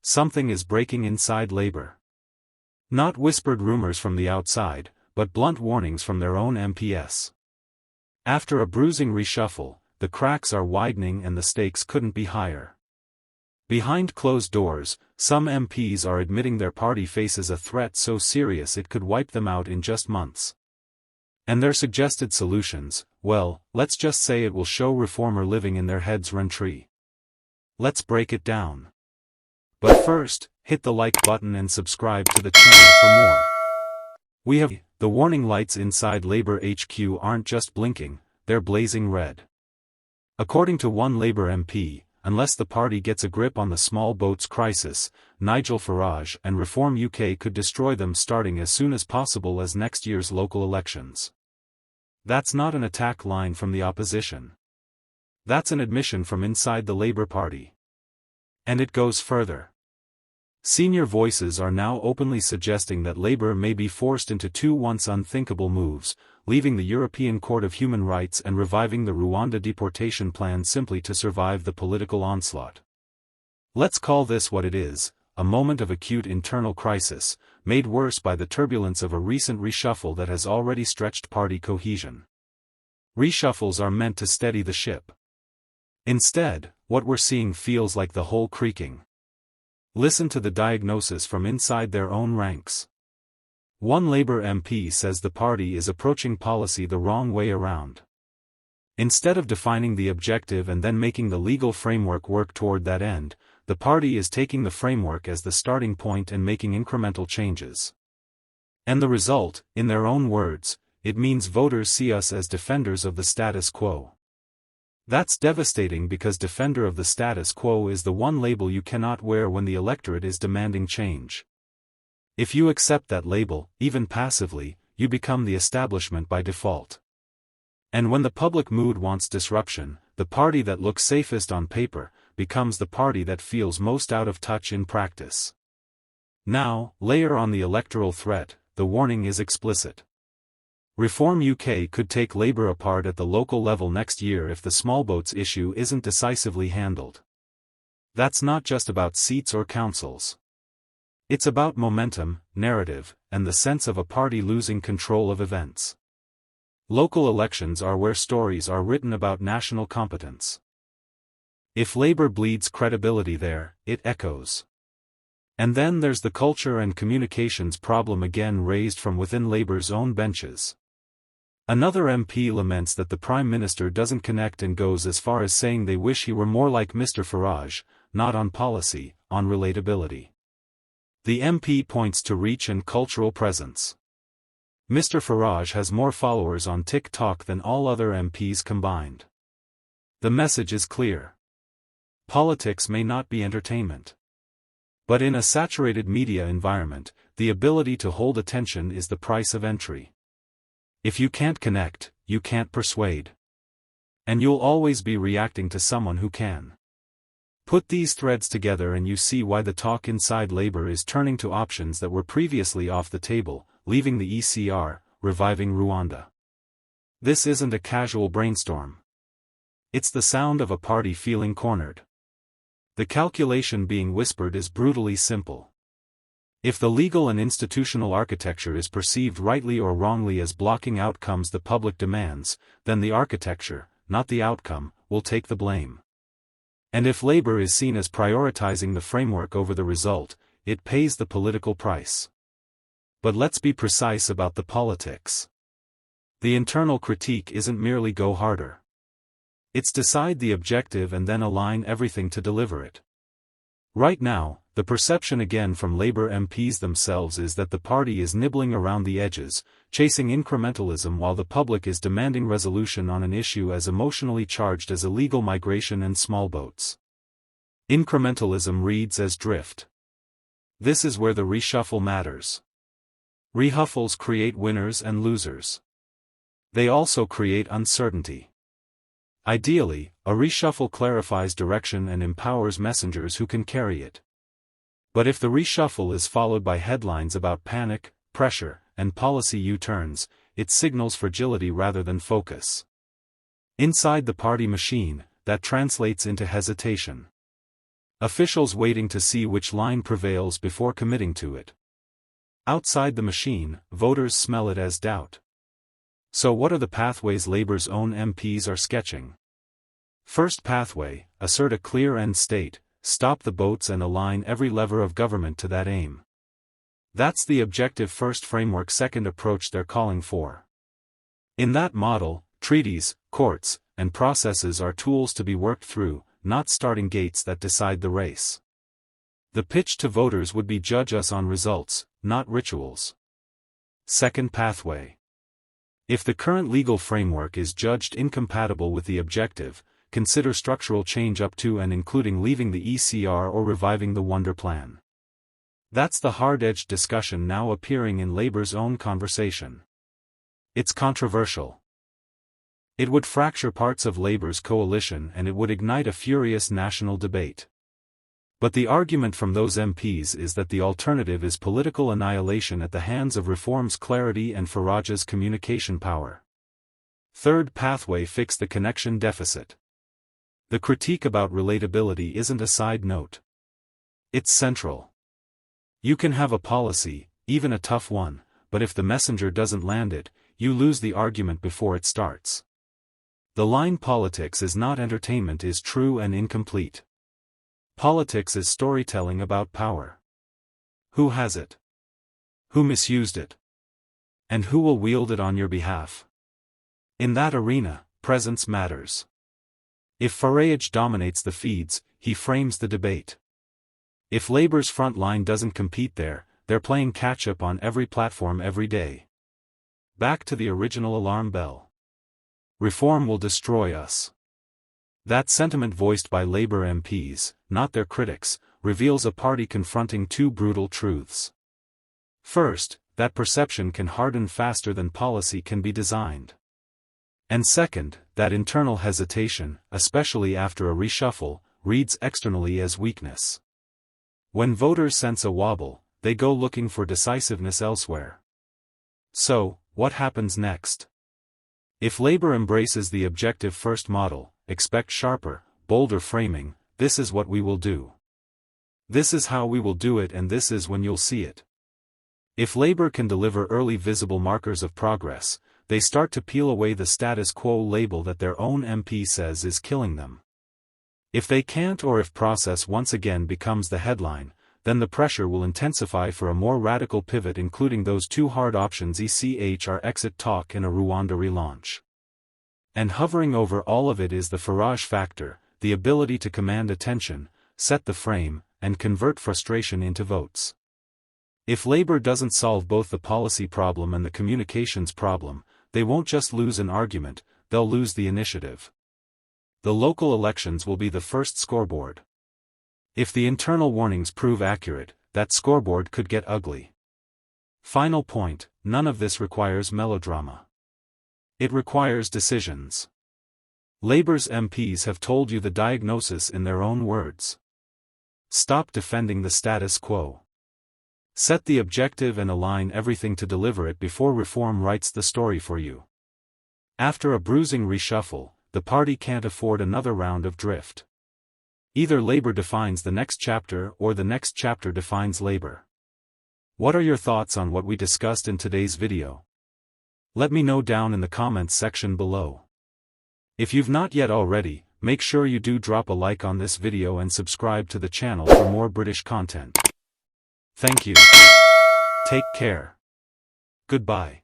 something is breaking inside Labour. Not whispered rumours from the outside, but blunt warnings from their own MPs. After a bruising reshuffle, the cracks are widening and the stakes couldn't be higher. Behind closed doors, some MPs are admitting their party faces a threat so serious it could wipe them out in just months. And their suggested solutions, well, let's just say it will show reformer living in their heads rent-free. Let's break it down. But first, hit the like button and subscribe to the channel for more. The warning lights inside Labour HQ aren't just blinking, they're blazing red. According to one Labour MP, unless the party gets a grip on the small boats crisis, Nigel Farage and Reform UK could destroy them starting as soon as possible as next year's local elections. That's not an attack line from the opposition. That's an admission from inside the Labour Party. And it goes further. Senior voices are now openly suggesting that Labour may be forced into two once unthinkable moves, leaving the European Court of Human Rights and reviving the Rwanda deportation plan simply to survive the political onslaught. Let's call this what it is, a moment of acute internal crisis, made worse by the turbulence of a recent reshuffle that has already stretched party cohesion. Reshuffles are meant to steady the ship. Instead, what we're seeing feels like the hull creaking. Listen to the diagnosis from inside their own ranks. One Labour MP says the party is approaching policy the wrong way around. Instead of defining the objective and then making the legal framework work toward that end, the party is taking the framework as the starting point and making incremental changes. And the result, in their own words, it means voters see us as defenders of the status quo. That's devastating because defender of the status quo is the one label you cannot wear when the electorate is demanding change. If you accept that label, even passively, you become the establishment by default. And when the public mood wants disruption, the party that looks safest on paper, becomes the party that feels most out of touch in practice. Now, layer on the electoral threat, the warning is explicit. Reform UK could take Labour apart at the local level next year if the small boats issue isn't decisively handled. That's not just about seats or councils. It's about momentum, narrative, and the sense of a party losing control of events. Local elections are where stories are written about national competence. If Labour bleeds credibility there, it echoes. And then there's the culture and communications problem again raised from within Labour's own benches. Another MP laments that the Prime Minister doesn't connect and goes as far as saying they wish he were more like Mr. Farage, not on policy, on relatability. The MP points to reach and cultural presence. Mr. Farage has more followers on TikTok than all other MPs combined. The message is clear. Politics may not be entertainment. But in a saturated media environment, the ability to hold attention is the price of entry. If you can't connect, you can't persuade. And you'll always be reacting to someone who can. Put these threads together and you see why the talk inside Labour is turning to options that were previously off the table, leaving the ECR, reviving Rwanda. This isn't a casual brainstorm. It's the sound of a party feeling cornered. The calculation being whispered is brutally simple. If the legal and institutional architecture is perceived rightly or wrongly as blocking outcomes the public demands, then the architecture, not the outcome, will take the blame. And if Labour is seen as prioritizing the framework over the result, it pays the political price. But let's be precise about the politics. The internal critique isn't merely go harder. It's decide the objective and then align everything to deliver it. Right now, the perception again from Labour MPs themselves is that the party is nibbling around the edges, chasing incrementalism while the public is demanding resolution on an issue as emotionally charged as illegal migration and small boats. Incrementalism reads as drift. This is where the reshuffle matters. Rehuffles create winners and losers. They also create uncertainty. Ideally, a reshuffle clarifies direction and empowers messengers who can carry it. But if the reshuffle is followed by headlines about panic, pressure, and policy U-turns, it signals fragility rather than focus. Inside the party machine, that translates into hesitation. Officials waiting to see which line prevails before committing to it. Outside the machine, voters smell it as doubt. So what are the pathways Labour's own MPs are sketching? First pathway, assert a clear end state, stop the boats and align every lever of government to that aim. That's the objective first framework second approach they're calling for. In that model, treaties, courts, and processes are tools to be worked through, not starting gates that decide the race. The pitch to voters would be judge us on results, not rituals. Second pathway. If the current legal framework is judged incompatible with the objective, consider structural change up to and including leaving the ECR or reviving the Wonder Plan. That's the hard-edged discussion now appearing in Labour's own conversation. It's controversial. It would fracture parts of Labour's coalition and it would ignite a furious national debate. But the argument from those MPs is that the alternative is political annihilation at the hands of Reform's clarity and Farage's communication power. Third pathway, fix the connection deficit. The critique about relatability isn't a side note. It's central. You can have a policy, even a tough one, but if the messenger doesn't land it, you lose the argument before it starts. The line politics is not entertainment is true and incomplete. Politics is storytelling about power. Who has it? Who misused it? And who will wield it on your behalf? In that arena, presence matters. If Farage dominates the feeds, he frames the debate. If Labour's front line doesn't compete there, they're playing catch-up on every platform every day. Back to the original alarm bell. Reform will destroy us. That sentiment voiced by Labour MPs, not their critics, reveals a party confronting two brutal truths. First, that perception can harden faster than policy can be designed. And second, that internal hesitation, especially after a reshuffle, reads externally as weakness. When voters sense a wobble, they go looking for decisiveness elsewhere. So, what happens next? If Labour embraces the objective first model, expect sharper, bolder framing. This is what we will do. This is how we will do it, and this is when you'll see it. If Labour can deliver early visible markers of progress, they start to peel away the status quo label that their own MP says is killing them. If they can't, or if process once again becomes the headline, then the pressure will intensify for a more radical pivot, including those two hard options: ECHR exit talk and a Rwanda relaunch. And hovering over all of it is the Farage factor, the ability to command attention, set the frame, and convert frustration into votes. If Labour doesn't solve both the policy problem and the communications problem, they won't just lose an argument, they'll lose the initiative. The local elections will be the first scoreboard. If the internal warnings prove accurate, that scoreboard could get ugly. Final point, none of this requires melodrama. It requires decisions. Labour's MPs have told you the diagnosis in their own words. Stop defending the status quo. Set the objective and align everything to deliver it before Reform writes the story for you. After a bruising reshuffle, the party can't afford another round of drift. Either Labour defines the next chapter or the next chapter defines Labour. What are your thoughts on what we discussed in today's video? Let me know down in the comments section below. If you've not yet already, make sure you do drop a like on this video and subscribe to the channel for more British content. Thank you. Take care. Goodbye.